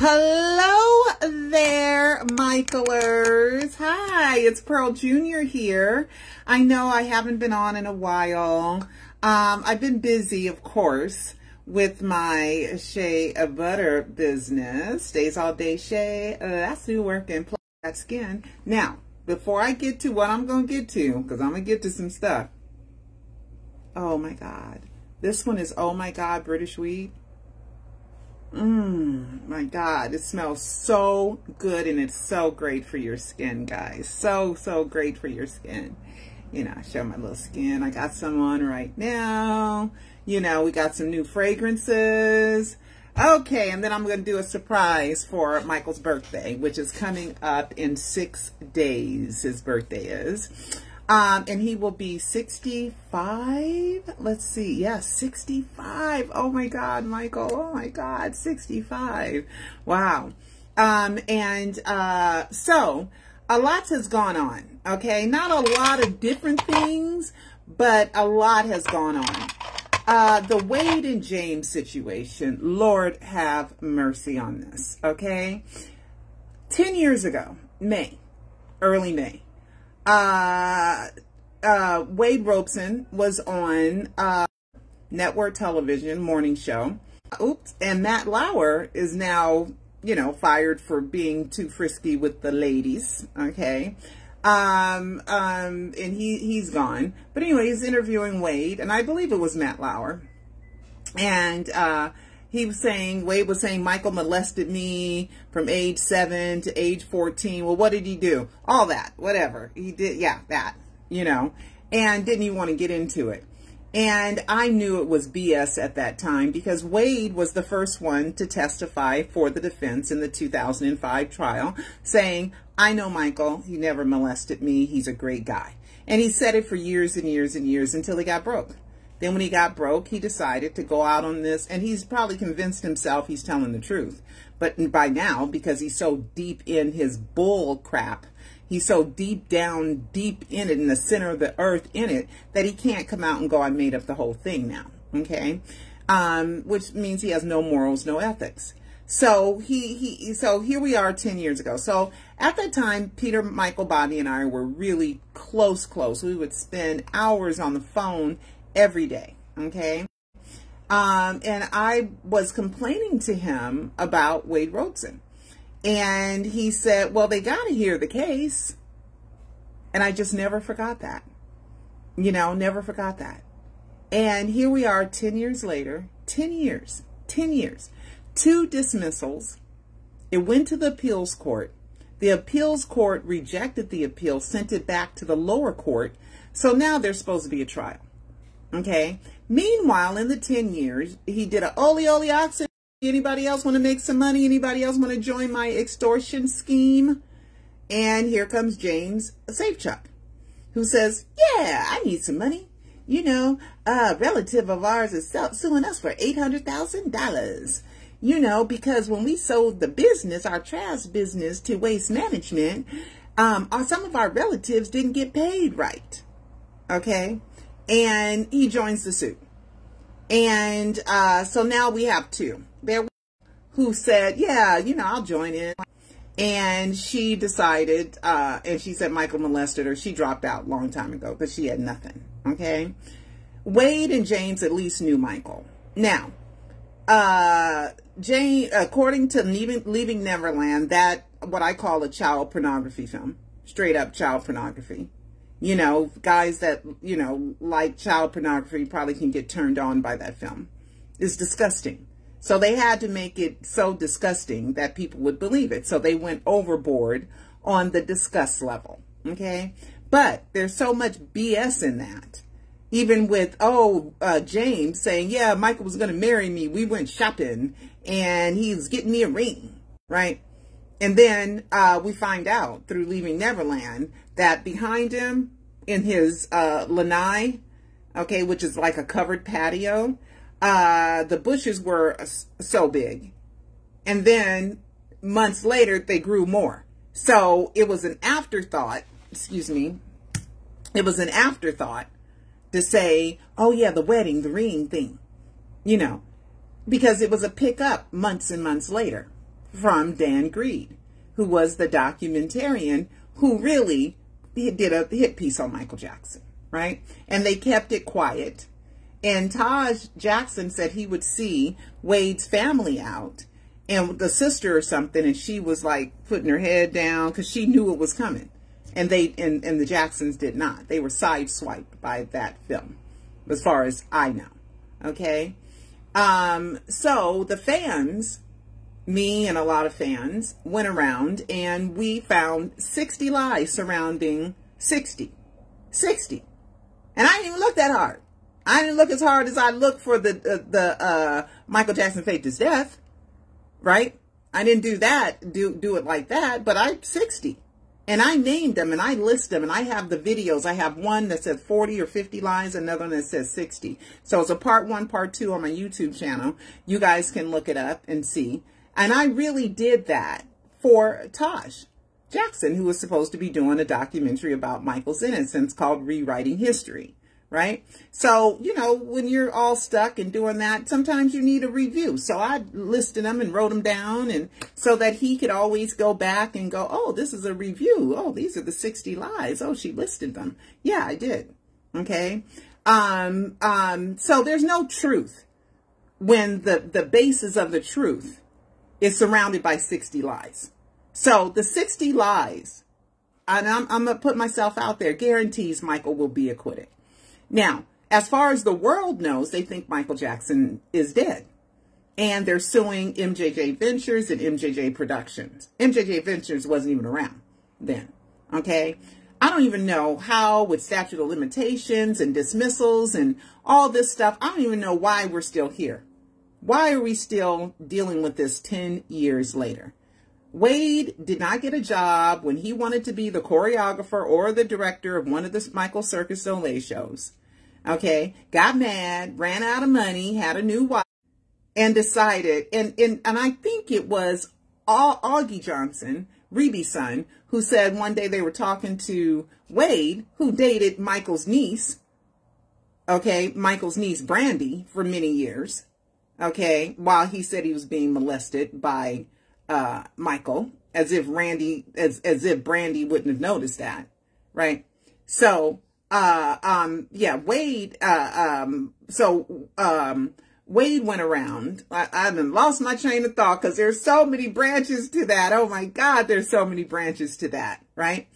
Hello there, Michaelers. Hi, it's Pearl Jr. here. I know I haven't been on in a while. I've been busy, of course, with my shea butter business. Days all day shea. That's new work and plus that skin. Now, before I get to what I'm going to get to, because I'm going to get to some stuff. Oh my God. This one is, oh my God, British weed. My God, it smells so good and it's so great for your skin, guys. So great for your skin. You know, I show my little skin. I got some on right now. You know, we got some new fragrances. Okay, and then I'm going to do a surprise for Michael's birthday, which is coming up in 6 days. His birthday is. And he will be 65. Let's see. Yeah, 65. Oh my God, Michael. Oh my God, 65. Wow. So a lot has gone on. Okay. Not a lot of different things, but a lot has gone on. The Wade and James situation, Lord have mercy on this. Okay. 10 years ago, early May. Wade Robson was on network television morning show. Oops. And Matt Lauer is now, you know, fired for being too frisky with the ladies. Okay. And he's gone. But anyway, he's interviewing Wade, and I believe it was Matt Lauer. And he was saying, Wade was saying, Michael molested me from age 7 to age 14. Well, what did he do? All that, whatever. He did, yeah, that, you know, and didn't even want to get into it. And I knew it was BS at that time because Wade was the first one to testify for the defense in the 2005 trial, saying, I know Michael, he never molested me, he's a great guy. And he said it for years and years and years until he got broke. Then when he got broke, he decided to go out on this, and he's probably convinced himself he's telling the truth. But by now, because he's so deep in his bull crap, he's so deep in it, in the center of the earth in it, that he can't come out and go, I made up the whole thing now, okay? Which means he has no morals, no ethics. So so here we are 10 years ago. So at that time, Peter, Michael, Bobby, and I were really close. We would spend hours on the phone every day, okay? And I was complaining to him about Wade Robson. And he said, well, they got to hear the case. And I just never forgot that. You know, never forgot that. And here we are 10 years later, 10 years, 2 dismissals. It went to the appeals court. The appeals court rejected the appeal, sent it back to the lower court. So now there's supposed to be a trial. Okay. Meanwhile, in the 10 years, he did a Oli Oxen. Anybody else want to make some money? Anybody else want to join my extortion scheme? And here comes James Safechuck, who says, yeah, I need some money. You know, a relative of ours is suing us for $800,000. You know, because when we sold the business, our trash business, to Waste Management, some of our relatives didn't get paid right. Okay. And he joins the suit. And so now we have 2. There who said, yeah, you know, I'll join in. And she decided, and she said Michael molested her. She dropped out a long time ago because she had nothing. Okay. Wade and James at least knew Michael. Now, according to Leaving Neverland, that what I call a child pornography film, straight up child pornography. You know, guys that, you know, like child pornography probably can get turned on by that film. It's disgusting. So they had to make it so disgusting that people would believe it. So they went overboard on the disgust level. Okay. But there's so much BS in that. Even with, James saying, yeah, Michael was going to marry me. We went shopping and he was getting me a ring. Right. And then we find out through Leaving Neverland that behind him in his lanai, okay, which is like a covered patio, the bushes were so big. And then months later, they grew more. So it was an afterthought, it was an afterthought to say, oh yeah, the wedding, the ring thing, you know, because it was a pickup months and months later from Dan Greed, who was the documentarian who really did a hit piece on Michael Jackson, right? And they kept it quiet. And Taj Jackson said he would see Wade's family out and the sister or something, and she was like putting her head down because she knew it was coming. And the Jacksons did not. They were sideswiped by that film, as far as I know. Okay? So the fans, me and a lot of fans, went around and we found 60 lies surrounding 60. And I didn't even look that hard. I didn't look as hard as I looked for the Michael Jackson faked his death, right? I didn't do that, do it like that, but 60. And I named them and I list them and I have the videos. I have one that says 40 or 50 lies, another one that says 60. So it's a part 1, part 2 on my YouTube channel. You guys can look it up and see. And I really did that for Taj Jackson, who was supposed to be doing a documentary about Michael's innocence called Rewriting History. Right? So, you know, when you're all stuck and doing that, sometimes you need a review. So I listed them and wrote them down, and so that he could always go back and go, oh, this is a review. Oh, these are the 60 lies. Oh, she listed them. Yeah, I did. Okay. So there's no truth when the basis of the truth is surrounded by 60 lies. So the 60 lies, and I'm going to put myself out there, guarantees Michael will be acquitted. Now, as far as the world knows, they think Michael Jackson is dead. And they're suing MJJ Ventures and MJJ Productions. MJJ Ventures wasn't even around then. Okay? I don't even know how, with statute of limitations and dismissals and all this stuff, I don't even know why we're still here. Why are we still dealing with this 10 years later? Wade did not get a job when he wanted to be the choreographer or the director of one of the Michael Circus Soleil shows. Okay, got mad, ran out of money, had a new wife, and decided, and I think it was Augie Johnson, Reeby's son, who said one day they were talking to Wade, who dated Michael's niece, okay, Michael's niece Brandy for many years, okay, while he said he was being molested by Michael, as if Brandy wouldn't have noticed that, right? So, yeah, Wade, Wade went around. I've lost my train of thought because there's so many branches to that. Oh my God, there's so many branches to that, right?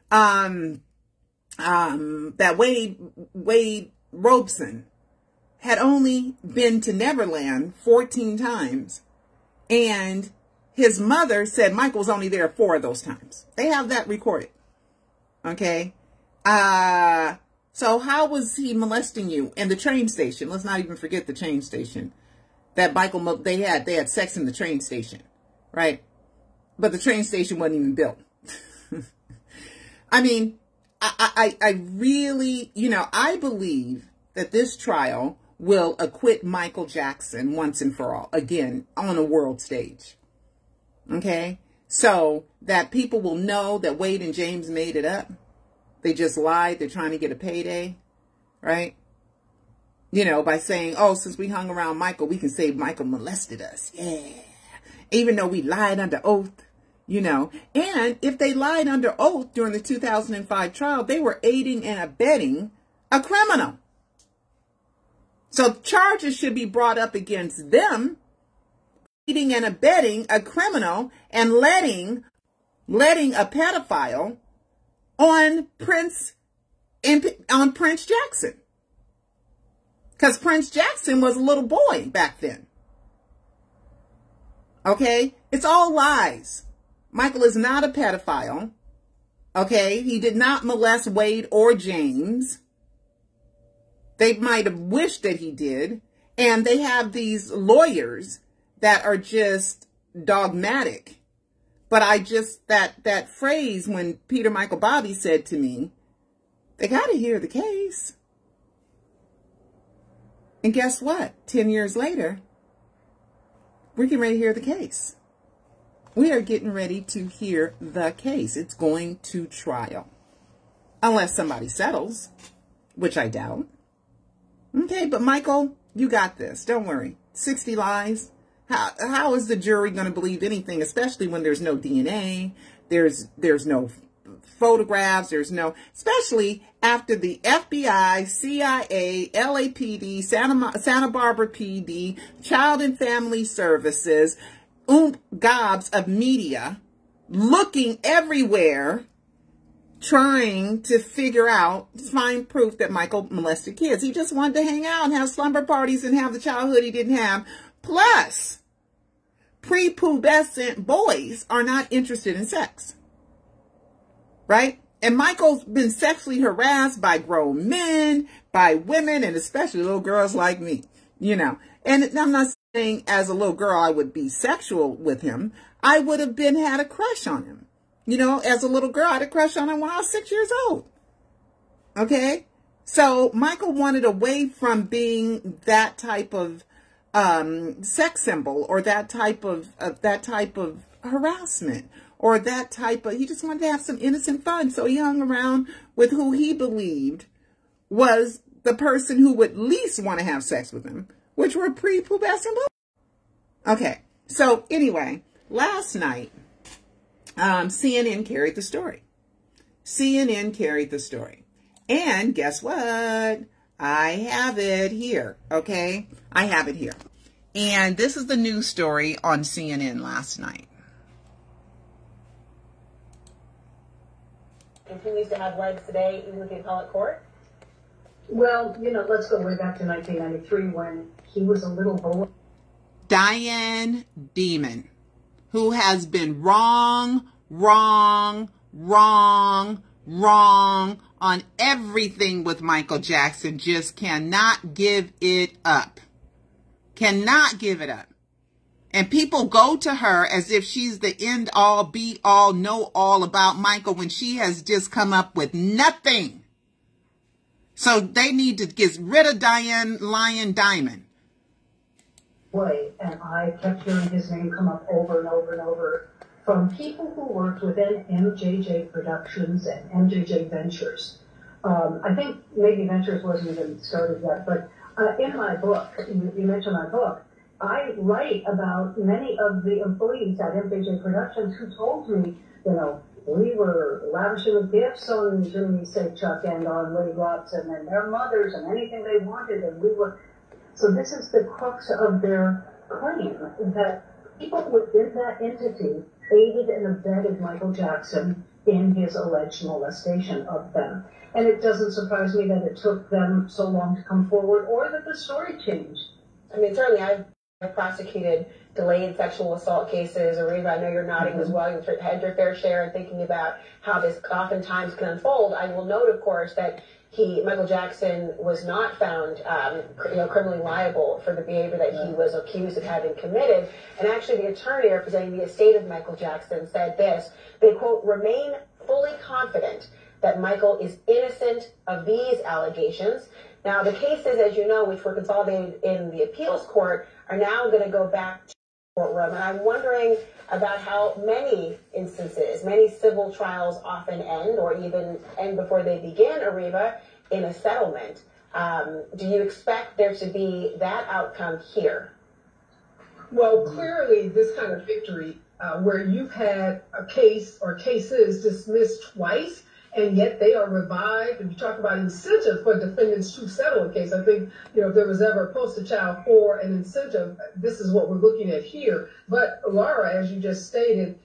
That Wade Robeson had only been to Neverland 14 times, and his mother said Michael was only there 4 of those times. They have that recorded. Okay. So how was he molesting you? And the train station, let's not even forget the train station that Michael, they had sex in the train station, right? But the train station wasn't even built. I mean, I really, you know, I believe that this trial will acquit Michael Jackson once and for all, again, on a world stage. Okay? So that people will know that Wade and James made it up. They just lied. They're trying to get a payday, right? You know, by saying, oh, since we hung around Michael, we can say Michael molested us. Yeah. Even though we lied under oath, you know. And if they lied under oath during the 2005 trial, they were aiding and abetting a criminal. So charges should be brought up against them, aiding and abetting a criminal and letting a pedophile on Prince Jackson. Because Prince Jackson was a little boy back then. Okay? It's all lies. Michael is not a pedophile. Okay? He did not molest Wade or James. They might have wished that he did. And they have these lawyers that are just dogmatic. But I just, that phrase when Peter Michael Bobby said to me, they got to hear the case. And guess what? 10 years later, we're getting ready to hear the case. We are getting ready to hear the case. It's going to trial. Unless somebody settles, which I doubt. Okay, but Michael, you got this. Don't worry. 60 lies. How is the jury going to believe anything, especially when there's no DNA, there's no photographs, there's no, especially after the FBI, CIA, LAPD, Santa Barbara PD, Child and Family Services, gobs of media looking everywhere, trying to find proof that Michael molested kids. He just wanted to hang out and have slumber parties and have the childhood he didn't have. Plus, prepubescent boys are not interested in sex. Right? And Michael's been sexually harassed by grown men, by women, and especially little girls like me, you know. And I'm not saying as a little girl I would be sexual with him. I would have had a crush on him. You know, as a little girl, I had a crush on him when I was 6 years old. Okay? So Michael wanted away from being that type of sex symbol, or that type of harassment, or that type of, he just wanted to have some innocent fun. So he hung around with who he believed was the person who would least want to have sex with him, which were prepubescent boys. Okay, so anyway, last night, CNN carried the story. CNN carried the story. And guess what? I have it here, okay? I have it here. And this is the news story on CNN last night. Continues to have legs today, even with the appellate court? Well, you know, let's go way back to 1993 when he was a little boy. Diane Demon, who has been wrong on everything with Michael Jackson, just cannot give it up. Cannot give it up. And people go to her as if she's the end all, be all, know all about Michael when she has just come up with nothing. So they need to get rid of Diane Lion Diamond. Boy, and I kept hearing his name come up over and over and over from people who worked within MJJ Productions and MJJ Ventures. I think maybe Ventures wasn't even started yet, but in my book, you mentioned my book, I write about many of the employees at MJJ Productions who told me, you know, we were lavishing with gifts on James Safechuck and on Lady Robson and their mothers and anything they wanted, and we were. So this is the crux of their claim, that people within that entity aided and abetted Michael Jackson in his alleged molestation of them. And it doesn't surprise me that it took them so long to come forward, or that the story changed. I mean, certainly I've prosecuted delayed sexual assault cases. Ariva, I know you're nodding as well. You've had your fair share in thinking about how this oftentimes can unfold. I will note, of course, that Michael Jackson was not found criminally liable for the behavior that he was accused of having committed. And actually the attorney representing the estate of Michael Jackson said this, they, quote, remain fully confident that Michael is innocent of these allegations. Now, the cases, as you know, which were consolidated in the appeals court, are now going to go back to the courtroom. And I'm wondering about how many instances, many civil trials often end, or even end before they begin, Ariva, in a settlement. Do you expect there to be that outcome here? Well, clearly this kind of victory, where you've had a case or cases dismissed twice, and yet they are revived. And you talk about incentive for defendants to settle a case. I think, you know, if there was ever a poster child for an incentive, this is what we're looking at here. But Laura, as you just stated,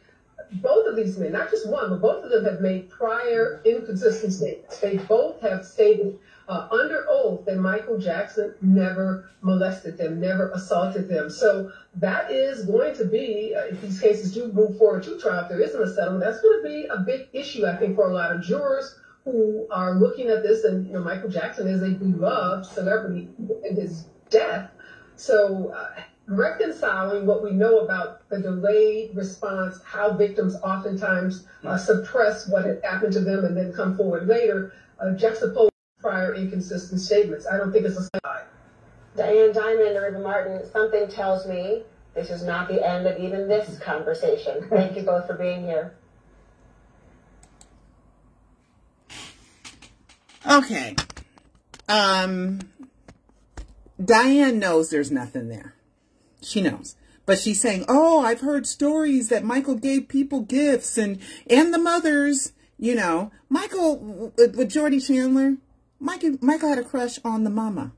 both of these men, not just one, but both of them have made prior inconsistent statements. They both have stated under oath that Michael Jackson never molested them, never assaulted them. So that is going to be, if these cases do move forward to trial, if there isn't a settlement, that's going to be a big issue, I think, for a lot of jurors who are looking at this. And, you know, Michael Jackson is a beloved celebrity in his death. So reconciling what we know about the delayed response, how victims oftentimes suppress what had happened to them and then come forward later, juxtaposed prior inconsistent statements. I don't think it's a side. Diane Diamond, Ariva Martin, something tells me this is not the end of even this conversation. Thank you both for being here. Okay. Diane knows there's nothing there. She knows. But she's saying, oh, I've heard stories that Michael gave people gifts and the mothers, you know. Michael, with Jordy Chandler, Michael had a crush on the mama,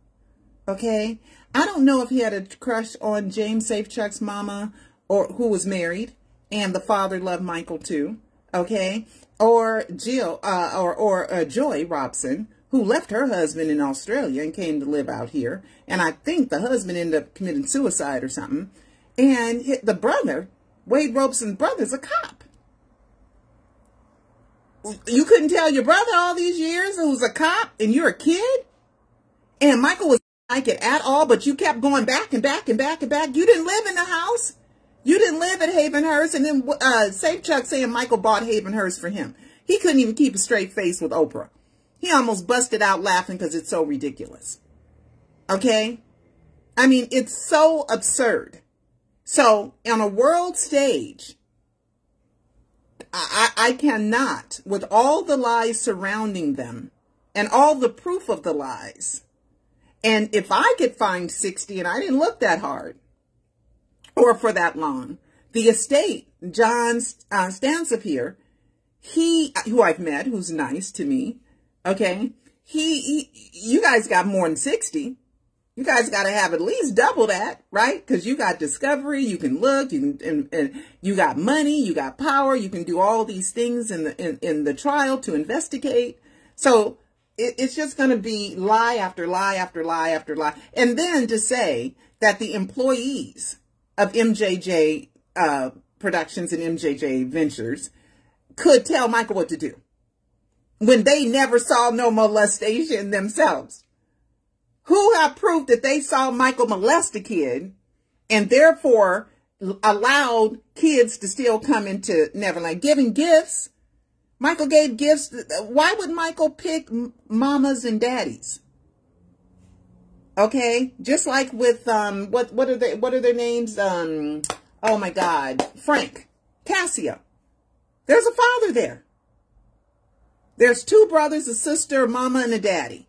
okay? I don't know if he had a crush on James Safechuck's mama, or who was married, and the father loved Michael too, okay? Or Jill, or Joy Robson, who left her husband in Australia and came to live out here. And I think the husband ended up committing suicide or something. And the brother, Wade Robson's brother's a cop. You couldn't tell your brother all these years who's a cop and you're a kid? And Michael was like it at all, but you kept going back and back and back and back. You didn't live in the house. You didn't live at Hayvenhurst. And then Safechuck saying Michael bought Hayvenhurst for him. He couldn't even keep a straight face with Oprah. He almost busted out laughing because it's so ridiculous. Okay? I mean, it's so absurd. So, on a world stage, I cannot, with all the lies surrounding them and all the proof of the lies, and if I could find 60, and I didn't look that hard or for that long, the estate, John Stansup here, who I've met, who's nice to me, okay, you guys got more than 60. You guys got to have at least double that, right? Because you got discovery, you can look, and you got money, you got power, you can do all these things in the trial to investigate. So it's just going to be lie after lie after lie after lie. And then to say that the employees of MJJ Productions and MJJ Ventures could tell Michael what to do when they never saw no molestation themselves. Who have proof that they saw Michael molest a kid and therefore allowed kids to still come into Neverland, giving gifts? Michael gave gifts. Why would Michael pick mamas and daddies? Okay, just like with what are their names? Oh my God, Frank, Cassia. There's a father there. There's two brothers, a sister, a mama, and a daddy.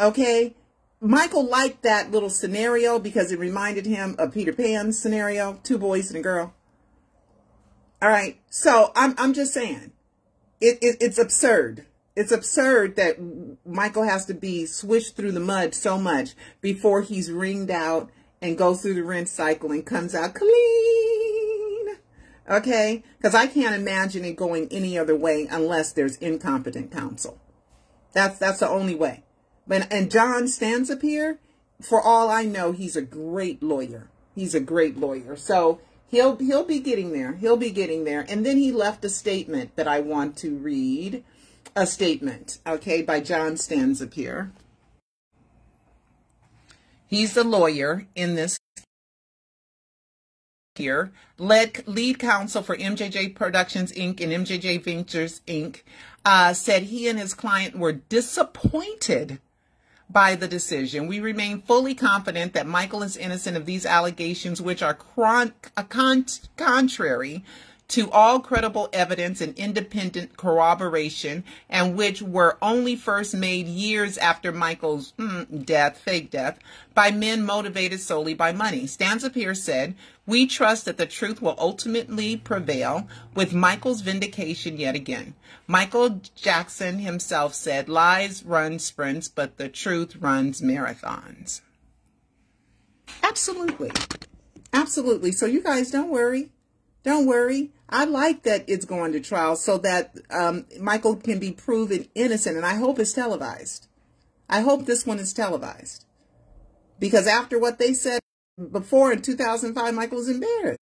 Okay. Michael liked that little scenario because it reminded him of Peter Pan's scenario, two boys and a girl. All right. So I'm just saying it's absurd. It's absurd that Michael has to be swished through the mud so much before he's wringed out and goes through the rinse cycle and comes out clean. Okay. Because I can't imagine it going any other way unless there's incompetent counsel. That's the only way. And John stands up here, for all I know, he's a great lawyer. He's a great lawyer. So he'll be getting there. He'll be getting there. And then he left a statement that I want to read. A statement, okay, by John stands up here. He's the lawyer in this here. Lead counsel for MJJ Productions, Inc. and MJJ Ventures, Inc. Said he and his client were disappointed by the decision. We remain fully confident that Michael is innocent of these allegations, which are contrary to all credible evidence and independent corroboration, and which were only first made years after Michael's fake death, by men motivated solely by money. Stansup here said, we trust that the truth will ultimately prevail with Michael's vindication yet again. Michael Jackson himself said, lies run sprints, but the truth runs marathons. Absolutely. Absolutely. So you guys don't worry. Don't worry. I like that it's going to trial so that Michael can be proven innocent. And I hope it's televised. I hope this one is televised. Because after what they said before in 2005, Michael was embarrassed.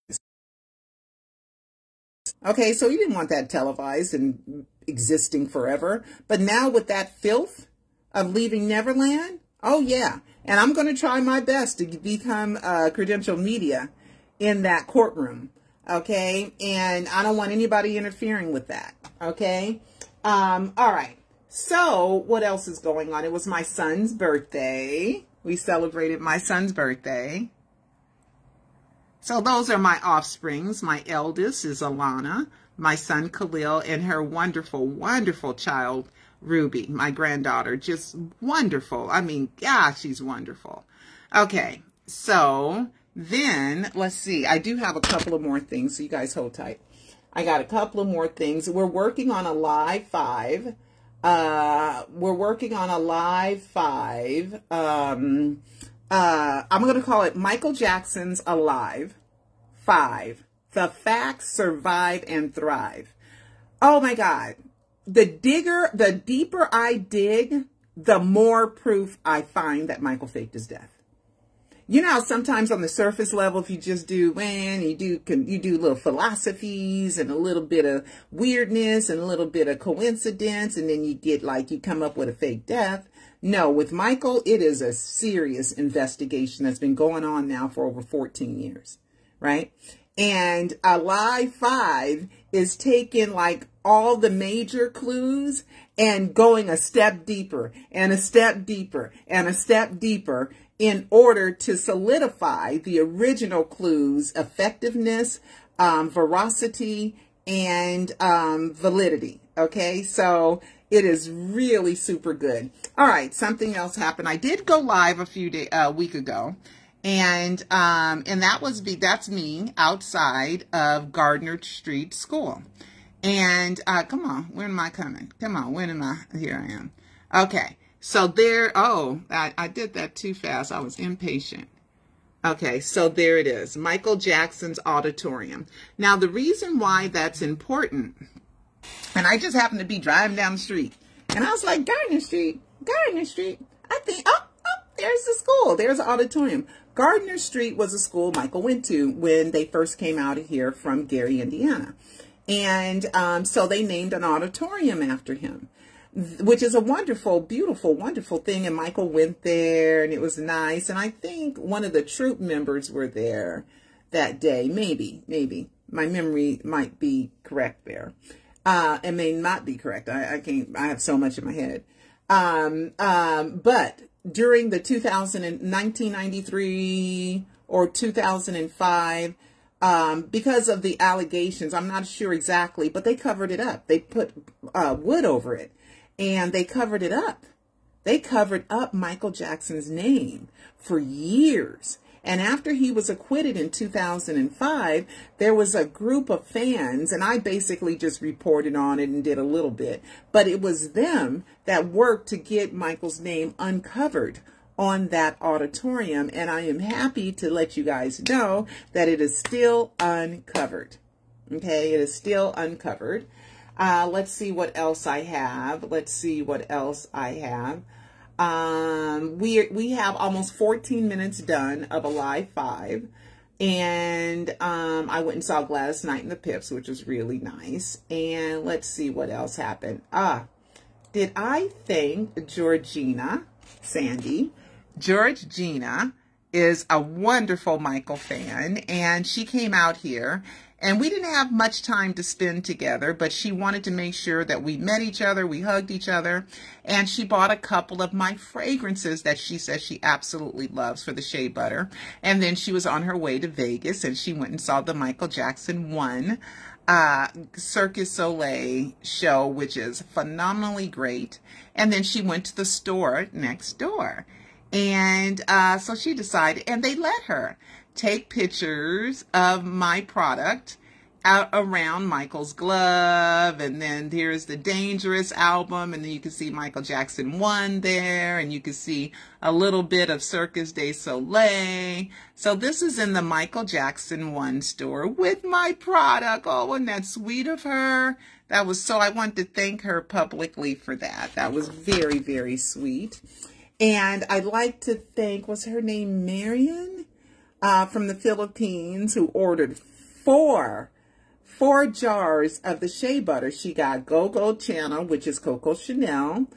Okay, so you didn't want that televised and existing forever. But now with that filth of leaving Neverland, oh yeah. And I'm going to try my best to become credentialed media in that courtroom. Okay, and I don't want anybody interfering with that. Okay, all right. So what else is going on? It was my son's birthday. We celebrated my son's birthday. So those are my offsprings. My eldest is Alana, my son Khalil, and her wonderful, wonderful child Ruby, my granddaughter. Just wonderful. I mean, gosh, she's wonderful. Okay, so Then, let's see. I do have a couple of more things, so you guys hold tight. I got a couple of more things. We're working on a live 5. We're working on a live 5. I'm going to call it Michael Jackson's Alive 5. The Facts, Survive, and Thrive. Oh my God. The deeper I dig, the more proof I find that Michael faked his death. You know how sometimes on the surface level, if you just do, you do little philosophies and a little bit of weirdness and a little bit of coincidence, and then you get like, you come up with a fake death. No, with Michael, it is a serious investigation that's been going on now for over 14 years, right? And a live 5 is taking like all the major clues and going a step deeper and a step deeper and a step deeper in order to solidify the original clues' effectiveness, veracity, and validity. Okay, so it is really super good. All right, something else happened. I did go live a week ago, and that's me outside of Gardner Street School. And come on, when am I coming? Come on, when am I? Here I am. Okay. So there, I did that too fast. I was impatient. Okay, so there it is. Michael Jackson's Auditorium. Now, the reason why that's important, and I just happened to be driving down the street, and I was like, Gardner Street. I think, there's the school. There's the auditorium. Gardner Street was a school Michael went to when they first came out of here from Gary, Indiana. And so they named an auditorium after him, which is a wonderful, beautiful, wonderful thing. And Michael went there, and it was nice. And I think one of the troop members were there that day. Maybe. My memory might be correct there. It may not be correct. I have so much in my head. But during the 1993 or 2005, because of the allegations, I'm not sure exactly, but they covered it up. They put wood over it. And they covered it up. They covered up Michael Jackson's name for years. And after he was acquitted in 2005, there was a group of fans, and I basically just reported on it and did a little bit. But it was them that worked to get Michael's name uncovered on that auditorium. And I am happy to let you guys know that it is still uncovered. Okay, it is still uncovered. Let's see what else I have. We have almost 14 minutes done of a live 5. And I went and saw Gladys Knight and the Pips, which was really nice. And let's see what else happened. Did I thank Georgina Sandy? Georgina is a wonderful Michael fan, and she came out here. And we didn't have much time to spend together, but she wanted to make sure that we met each other, we hugged each other, and she bought a couple of my fragrances that she says she absolutely loves for the shea butter. And then she was on her way to Vegas, and she went and saw the Michael Jackson 1 Cirque du Soleil show, which is phenomenally great. And then she went to the store next door. And so she decided, and they let her take pictures of my product out around Michael's glove. And then here's the Dangerous album. And then you can see Michael Jackson 1 there. And you can see a little bit of Cirque du Soleil. So this is in the Michael Jackson 1 store with my product. Oh, wasn't that sweet of her? That was so, I want to thank her publicly for that. That was very, very sweet. And I'd like to thank, what's her name, Marion? From the Philippines, who ordered four jars of the shea butter. She got Go-Go Channel, which is Coco Chanel.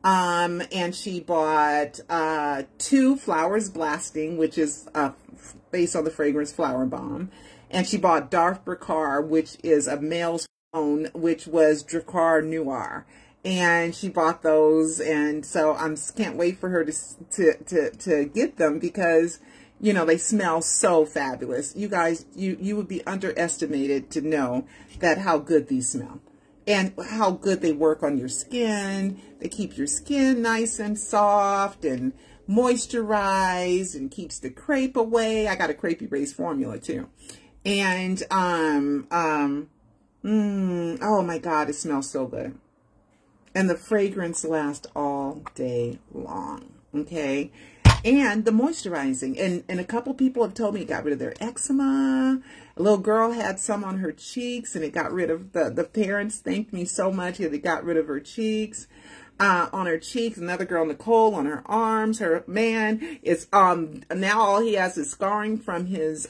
And she bought 2 Flowers Blasting, which is based on the fragrance Flower Bomb. And she bought Dark Dracar, which is a male's own, which was Dracar Noir. And she bought those, and so I can't wait for her to get them, because you know, they smell so fabulous. You guys, you would be underestimated to know that how good these smell and how good they work on your skin. They keep your skin nice and soft and moisturized and keeps the crepe away. I got a crepe erase formula too. And, oh my God, it smells so good. And the fragrance lasts all day long. Okay. And the moisturizing. And a couple people have told me it got rid of their eczema. A little girl had some on her cheeks and it got rid of, the parents thanked me so much that it got rid of her cheeks. On her cheeks, another girl, Nicole, on her arms. Her man is, now all he has is scarring from his,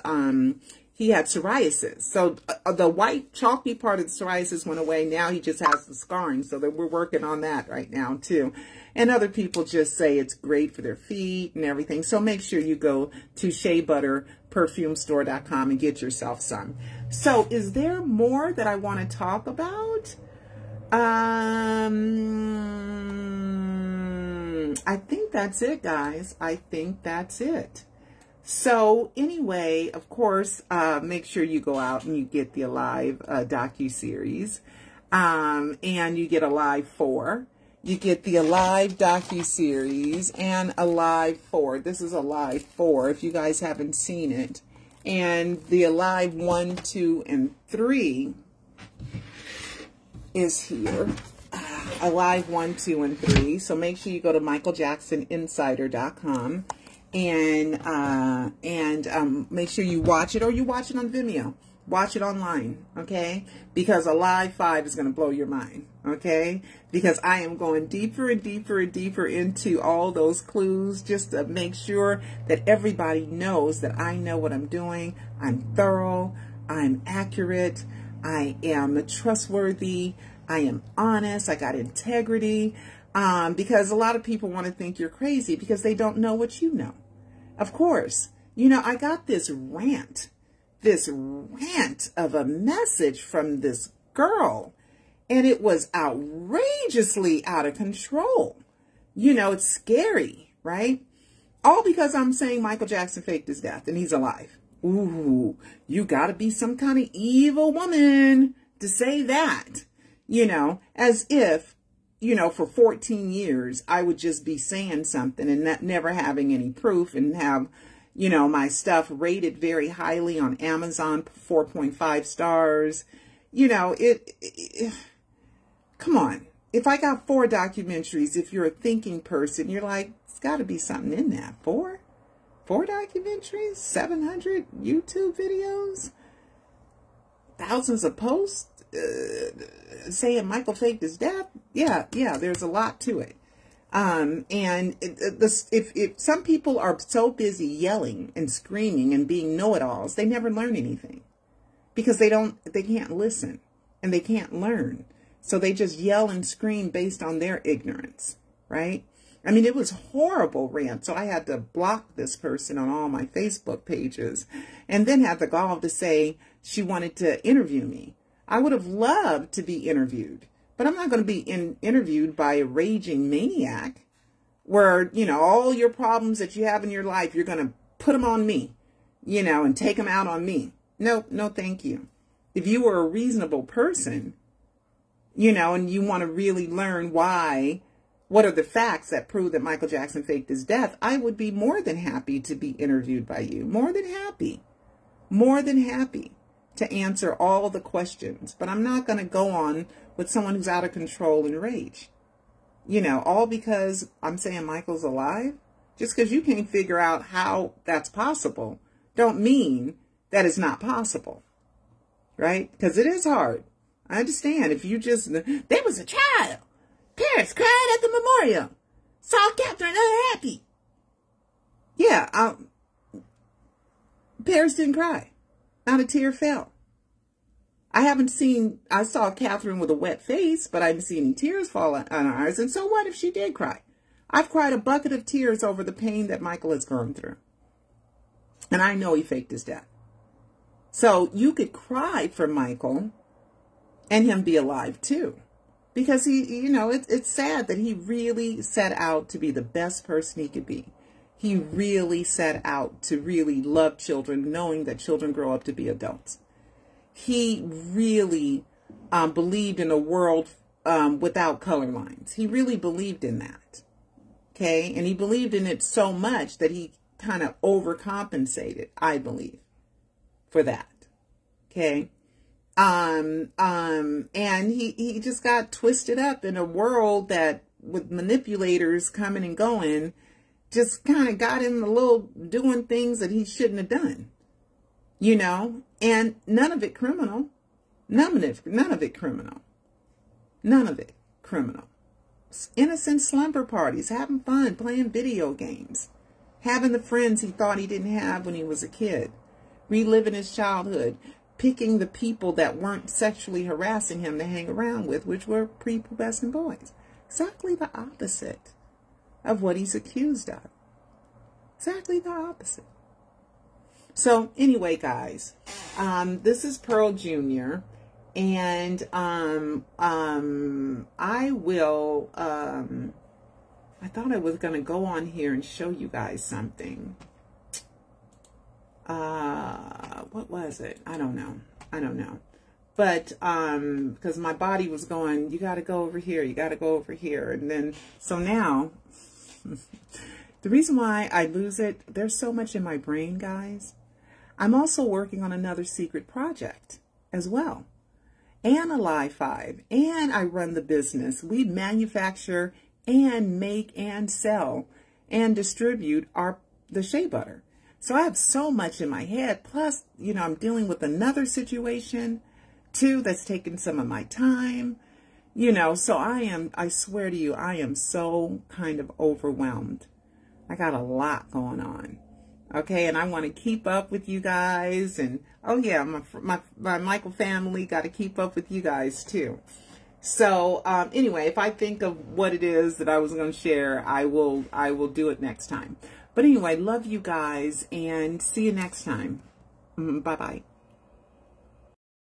he had psoriasis. So the white chalky part of the psoriasis went away. Now he just has the scarring. So that we're working on that right now too. And other people just say it's great for their feet and everything. So make sure you go to sheabutterperfumestore.com and get yourself some. So is there more that I want to talk about? I think that's it, guys. I think that's it. So anyway, of course, make sure you go out and you get the Alive docuseries, and you get Alive 4. You get the Alive docuseries and Alive 4. This is Alive 4 if you guys haven't seen it. And the Alive 1, 2, and 3 is here. Alive 1, 2, and 3. So make sure you go to michaeljacksoninsider.com and make sure you watch it, or you watch it on Vimeo. Watch it online, okay? Because Alive 5 is going to blow your mind, okay? Because I am going deeper and deeper and deeper into all those clues just to make sure that everybody knows that I know what I'm doing. I'm thorough. I'm accurate. I am trustworthy. I am honest. I got integrity. Because a lot of people want to think you're crazy because they don't know what you know. Of course, you know, I got this rant of a message from this girl, and it was outrageously out of control. You know, it's scary, right? All because I'm saying Michael Jackson faked his death and he's alive. Ooh, you got to be some kind of evil woman to say that, you know, as if, you know, for 14 years, I would just be saying something and not, never having any proof, and have, you know, my stuff rated very highly on Amazon, 4.5 stars. You know, come on. If I got 4 documentaries, if you're a thinking person, you're like, it's got to be something in that. 4 documentaries, 700 YouTube videos, thousands of posts saying Michael faked his death. Yeah, there's a lot to it. And if some people are so busy yelling and screaming and being know-it-alls, they never learn anything because they can't listen and they can't learn. So they just yell and scream based on their ignorance, right? I mean, it was horrible rant. So I had to block this person on all my Facebook pages, and then had the gall to say she wanted to interview me. I would have loved to be interviewed, but I'm not going to be interviewed by a raging maniac where, you know, all your problems that you have in your life, you're going to put them on me, you know, and take them out on me. No, thank you. If you were a reasonable person, you know, and you want to really learn what are the facts that prove that Michael Jackson faked his death, I would be more than happy to be interviewed by you. More than happy to answer all the questions. But I'm not going to go on with someone who's out of control and rage. You know, all because I'm saying Michael's alive. Just because you can't figure out how that's possible, don't mean that it's not possible. Right? Because it is hard. I understand. If you just, there was a child. Parents cried at the memorial. Saw Catherine unhappy. Yeah, Paris didn't cry. Not a tear fell. I saw Catherine with a wet face, but I didn't see any tears fall on her eyes. And so what if she did cry? I've cried a bucket of tears over the pain that Michael has gone through. And I know he faked his death. So you could cry for Michael and him be alive too. Because he, you know, it's sad that he really set out to be the best person he could be. He really set out to really love children, knowing that children grow up to be adults. He really believed in a world without color lines. He really believed in that. Okay. And he believed in it so much that he kind of overcompensated, I believe, for that. Okay. And he just got twisted up in a world that, with manipulators coming and going, just kind of got him a little doing things that he shouldn't have done, you know, and none of it criminal, none of it criminal, none of it criminal. Innocent slumber parties, having fun, playing video games, having the friends he thought he didn't have when he was a kid, reliving his childhood, picking the people that weren't sexually harassing him to hang around with, which were prepubescent boys. Exactly the opposite of what he's accused of. Exactly the opposite. So anyway, guys, this is Pearl Jr. And I will, I thought I was going to go on here and show you guys something. What was it? I don't know. But, because my body was going, you got to go over here. You got to go over here. And then, so now, the reason why I lose it, there's so much in my brain, guys. I'm also working on another secret project as well. And a Live 5. And I run the business. We manufacture and make and sell and distribute the shea butter. So I have so much in my head. Plus, you know, I'm dealing with another situation too that's taking some of my time. You know, so I swear to you, I am so kind of overwhelmed. I got a lot going on. Okay, and I want to keep up with you guys. And, oh yeah, my Michael family got to keep up with you guys too. So, anyway, if I think of what it is that I was going to share, I will do it next time. But anyway, love you guys and see you next time. Bye-bye.